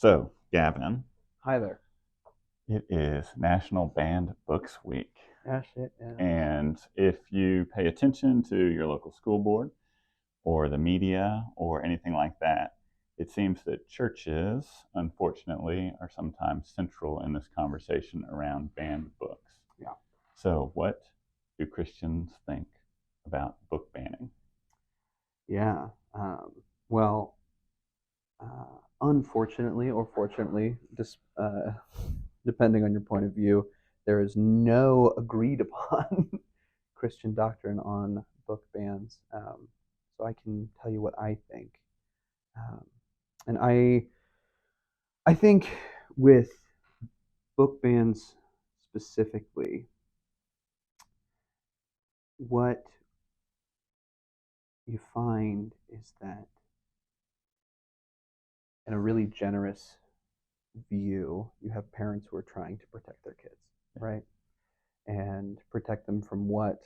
So, Gavin, Hi there. it is National Banned Books Week. Yes, it is. And if you pay attention to your local school board or the media or anything like that, it seems that churches, unfortunately, are sometimes central in this conversation around banned books. Yeah. So, what do Christians think about book banning? Yeah. Well, unfortunately or fortunately, depending on your point of view, there is no agreed upon Christian doctrine on book bans. So I can tell you what I think. Um, and I think with book bans specifically, what you find is that in a really generous view, you have parents who are trying to protect their kids, right? And protect them from what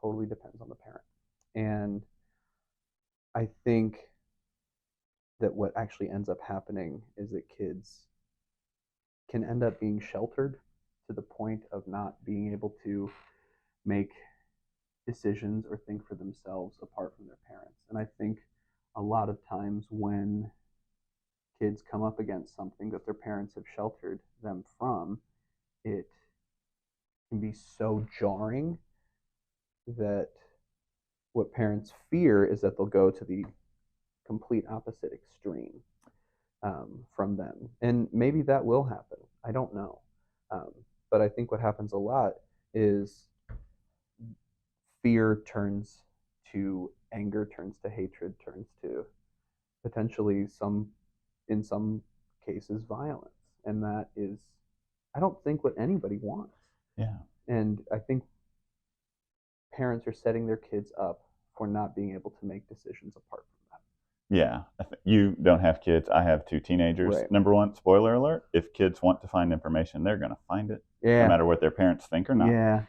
totally depends on the parent. And I think that what actually ends up happening is that kids can end up being sheltered to the point of not being able to make decisions or think for themselves apart from their parents. And I think a lot of times when kids come up against something that their parents have sheltered them from, it can be so jarring that what parents fear is that they'll go to the complete opposite extreme from them. And maybe that will happen. I don't know. Um, but I think what happens a lot is fear turns to anger, turns to hatred, turns to potentially in some cases, violence. And that is, I don't think what anybody wants. Yeah. And I think parents are setting their kids up for not being able to make decisions apart from that. Yeah. You don't have kids. I have two teenagers. Right. Number one, spoiler alert, if kids want to find information, they're going to find it, Yeah. no matter what their parents think or not. Yeah.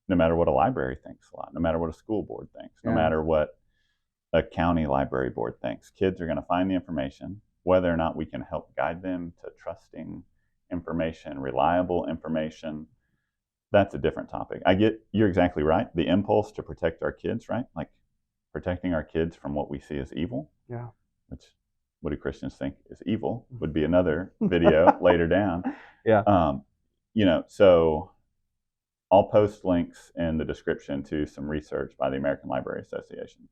No matter what a library thinks a lot, no matter what a school board thinks, no Yeah. matter what a county library board thinks, kids are going to find the information. Whether or not we can help guide them to trusting information, reliable information, that's a different topic. You're exactly right. The impulse to protect our kids, right? Like protecting our kids from what we see as evil. Yeah. Which, what do Christians think is evil? Would be another video later down. Yeah. So I'll post links in the description to some research by the American Library Association.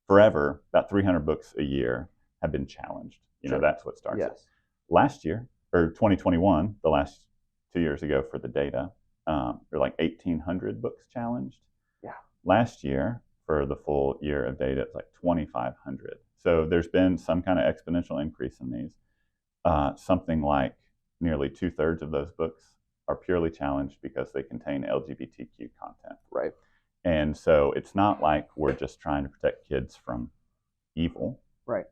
Forever, about 300 books a year have been challenged. Sure. That's what starts Yes. it. Last year, or 2021, the last 2 years ago for the data, there were like 1,800 books challenged. Yeah. Last year, for the full year of data, it's like 2,500. So there's been some kind of exponential increase in these. Something like nearly 2/3 of those books are purely challenged because they contain LGBTQ content. Right. And so it's not like we're just trying to protect kids from evil. Right.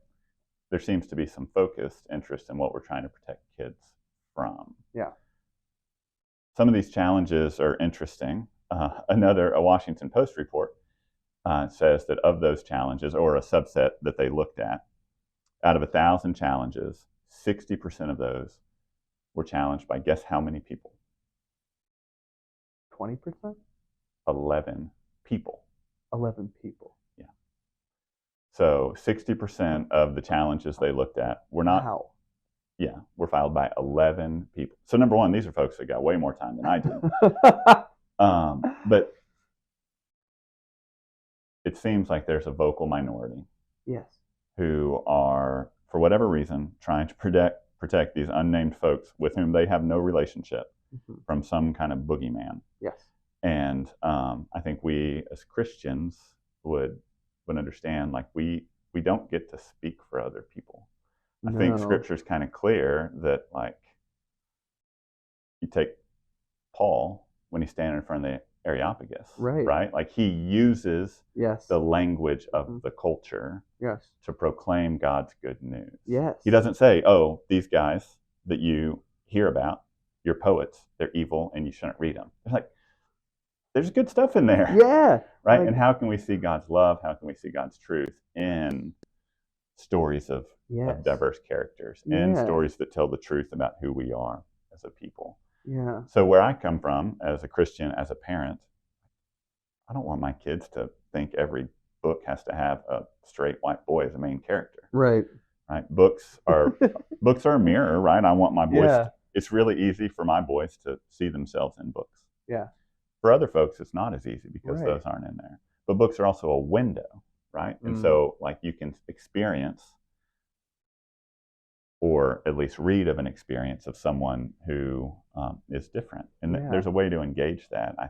There seems to be some focused interest in what we're trying to protect kids from. Yeah. Some of these challenges are interesting. A Washington Post report says that of those challenges, or a subset that they looked at, out of 1,000 challenges, 60% of those were challenged by guess how many people? 20%? 11 people. 11 people. Yeah. So 60% of the challenges they looked at were not. Wow. Yeah, were filed by 11 people. So number one, these are folks that got way more time than I did. But it seems like there's a vocal minority. Yes. Who are, for whatever reason, trying to protect these unnamed folks with whom they have no relationship from some kind of boogeyman. Yes. And I think we as Christians would understand, like, we don't get to speak for other people. I think Scripture's kind of clear that, like, you take Paul when he's standing in front of the Areopagus, right? Like, he uses the language of the culture to proclaim God's good news. Yes. He doesn't say, oh, these guys that you hear about, you're poets, they're evil, and you shouldn't read them. It's like, there's good stuff in there. Yeah. Right? And how can we see God's love? How can we see God's truth in stories of Yes. diverse characters and Yeah. stories that tell the truth about who we are as a people. Yeah. So where I come from as a Christian, as a parent, I don't want my kids to think every book has to have a straight white boy as a main character. Right. Right? Books are a mirror, right? I want my boys. Yeah. It's really easy for my boys to see themselves in books. Yeah. For other folks, it's not as easy because Right. those aren't in there. But books are also a window, right? And so, like, you can experience, or at least read of an experience of someone who is different, and there's a way to engage that. I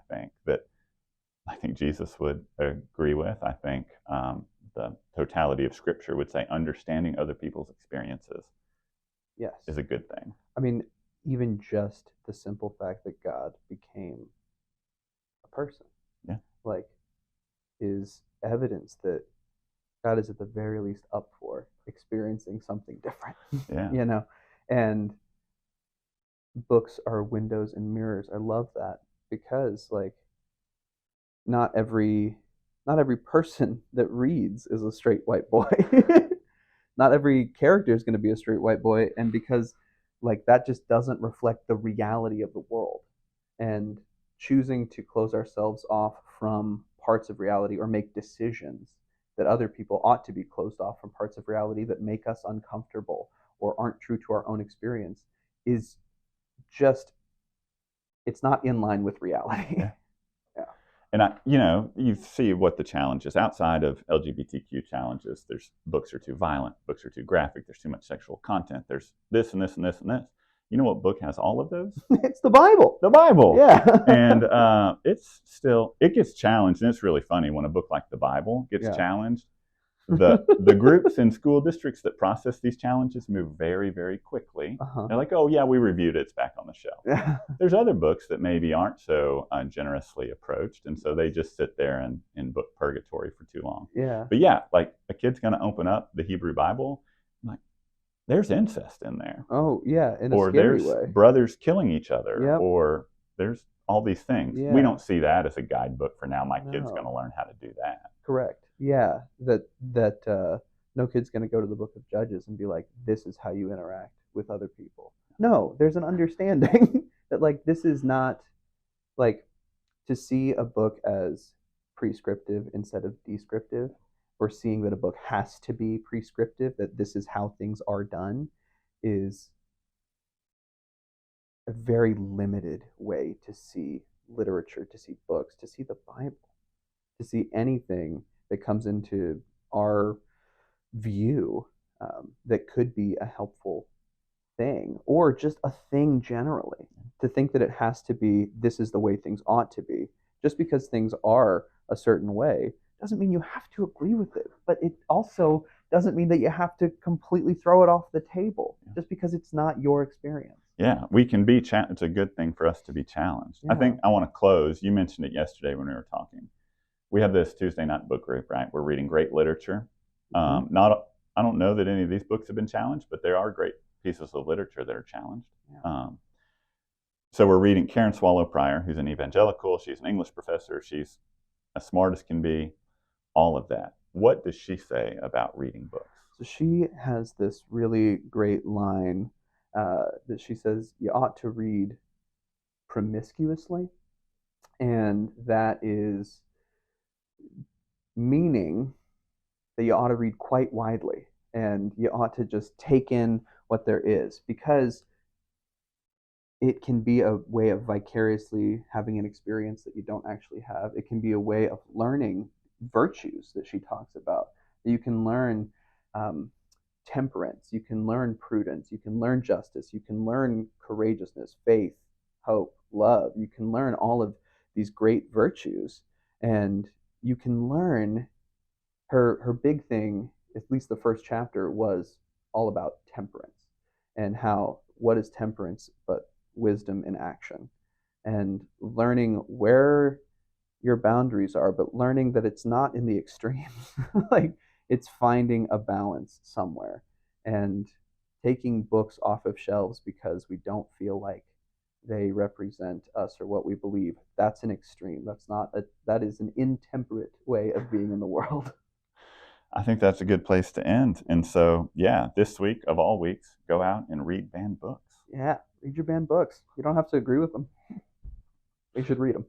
think Jesus would agree with. I think the totality of Scripture would say understanding other people's experiences, yes, is a good thing. I mean, even just the simple fact that God became a person, yeah, like, is evidence that God is at the very least up for experiencing something different. Yeah. You know, and books are windows and mirrors. I love that because, like, not every person that reads is a straight white boy. Not every character is going to be a straight white boy, and because, like, that just doesn't reflect the reality of the world. And choosing to close ourselves off from parts of reality or make decisions that other people ought to be closed off from parts of reality that make us uncomfortable or aren't true to our own experience is just, it's not in line with reality. Yeah. And you see what the challenge is outside of LGBTQ challenges. There's books are too violent, books are too graphic, there's too much sexual content, there's this and this and this and this. You know what book has all of those? It's the Bible. The Bible. Yeah. And it gets challenged, and it's really funny when a book like the Bible gets challenged. The groups in school districts that process these challenges move very, very quickly. They're like, oh yeah, we reviewed it, it's back on the shelf. There's other books that maybe aren't so generously approached, and so they just sit there in book purgatory for too long. Yeah. But yeah, like a kid's going to open up the Hebrew Bible, like, there's incest in there. Oh yeah, in a or scary there's way. Brothers killing each other. Yep. Or there's all these things. Yeah. We don't see that as a guidebook for now. My kid's going to learn how to do that. Correct. Yeah. That no kid's going to go to the book of Judges and be like, this is how you interact with other people. No, there's an understanding that, like, this is not, like, to see a book as prescriptive instead of descriptive, or seeing that a book has to be prescriptive, that this is how things are done, is a very limited way to see literature, to see books, to see the Bible, to see anything that comes into our view that could be a helpful thing, or just a thing generally. To think that it has to be, this is the way things ought to be, just because things are a certain way, doesn't mean you have to agree with it. But it also doesn't mean that you have to completely throw it off the table just because it's not your experience. Yeah, we can be. It's a good thing for us to be challenged. I think I want to close. You mentioned it yesterday when we were talking. We have this Tuesday night book group, right? We're reading great literature. I don't know that any of these books have been challenged, but there are great pieces of literature that are challenged. So we're reading Karen Swallow Prior, who's an evangelical. She's an English professor. She's as smart as can be. All of that. What does she say about reading books? So she has this really great line that she says, you ought to read promiscuously. And that is meaning that you ought to read quite widely, and you ought to just take in what there is, because it can be a way of vicariously having an experience that you don't actually have. It can be a way of learning virtues that she talks about. You can learn temperance, you can learn prudence, you can learn justice, you can learn courageousness, faith, hope, love. You can learn all of these great virtues, and you can learn her big thing, at least the first chapter, was all about temperance, and how, what is temperance but wisdom in action, and learning where your boundaries are, but learning that it's not in the extremes. Like, it's finding a balance somewhere, and taking books off of shelves because we don't feel like they represent us or what we believe. That's an extreme. That is an intemperate way of being in the world. I think that's a good place to end. And so, yeah, this week of all weeks, go out and read banned books. Yeah, read your banned books. You don't have to agree with them. You should read them.